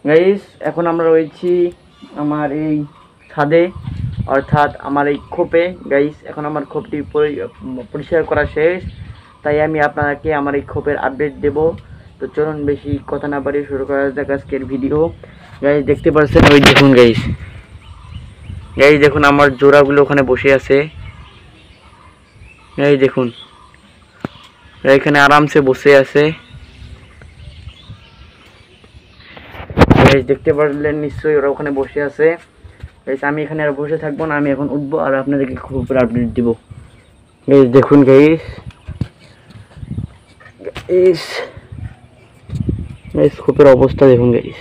Guys এখন আমরা রয়েছি আমার এই ছাদে, অর্থাৎ আমার এই খোপে। গাইস এখন আমার খোপটি পরিষ্কার করা শেষ, তাই আমি আপনাকে আমার এই খোপের আপডেট দেব। তো চলুন বেশি কথা না বাড়িয়ে শুরু করা যাক আজকের ভিডিও। গাইস দেখতে পাচ্ছেন, ওই দেখুন গাইস, গাইস দেখুন আমার জোড়াগুলো ওখানে বসে আছে। এই দেখুন এখানে আরামসে বসে আছে। দেখতে পারলেন নিশ্চয়ই, ওরা ওখানে বসে আছে। আমি এখানে আর বসে থাকবো না, আমি এখন উঠবো আর আপনাদেরকে খবর আপডেট দিব। দেখুন গাইস, খোপের অবস্থা দেখুন গাইস।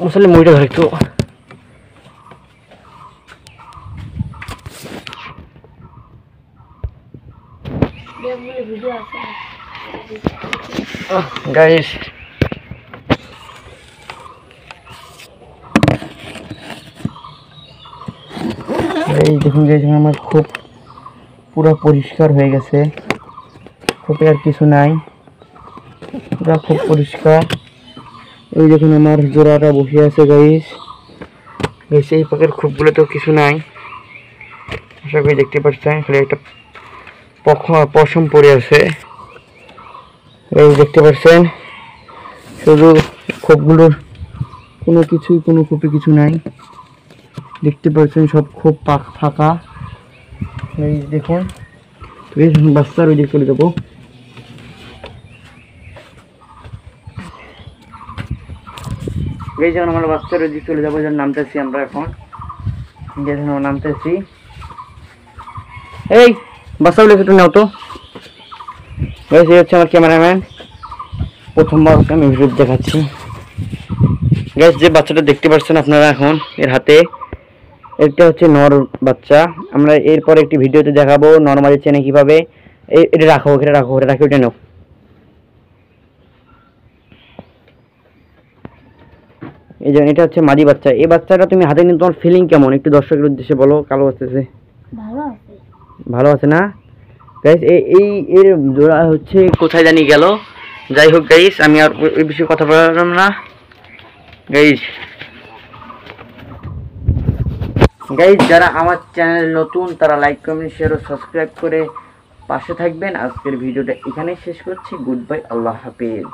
আসলে মুইটা ধরে একটু গাইস। এই দেখুন গাইস, আমার খুব পুরো পরিষ্কার হয়ে গেছে, খোপে আর কিছু নাই, পুরো খুব পরিষ্কার। এই দেখুন আমার জোড়াটা বসে আছে গাইস। গাইস এই পাকের খোপগুলো তো কিছু নাই, আশা করি দেখতে পাচ্ছেন, খালি একটা পশম পড়ে আছে। এই দেখতে পাচ্ছেন, শুধু খোপগুলোর কোনো খোপে কিছু নাই, দেখতে পাচ্ছেন সব খোপ ফাঁকা। এই দেখুন, বাচ্চার ওই দিকে চলে যাবো। এই যখন আমরা বাচ্চার ওই দিকে চলে যাবো, যখন নামতেছি আমরা এখন, যখন নামতেছি। এই বাচ্চাগুলো একটু নাও তো। এই হচ্ছে আমার ক্যামেরাম্যান, প্রথমবার আমি ভিডিও দেখাচ্ছি। গ্যাস যে বাচ্চাটা দেখতে পাচ্ছেন আপনারা এখন এর হাতে, এটা হচ্ছে নর বাচ্চা। আমরা এরপর একটি ভিডিওতে দেখাবো নর্মালি চেনে কিভাবে। এটা রাখো, ওটা রাখো, ওটা রাখি, ওটা নাও। এই যে এটা হচ্ছে মাদি বাচ্চা। এই বাচ্চাটা তুমি হাতে নিয়ে তোমার ফিলিং কেমন একটু দর্শকের উদ্দেশ্যে বলো। কালো আসতেছে, ভালো আছে না গাইস? এর জোড়া হচ্ছে কোথায় জানি গেল। যাই হোক গাইস, আমি আর ওই বিষয়ে কথা বললাম না গাইস। যারা আমার চ্যানেল নতুন তারা লাইক কমেন্ট শেয়ার ও সাবস্ক্রাইব করে পাশে থাকবেন। আজকের ভিডিওটা এখানেই শেষ করছি। গুড বাই, আল্লাহ হাফেজ।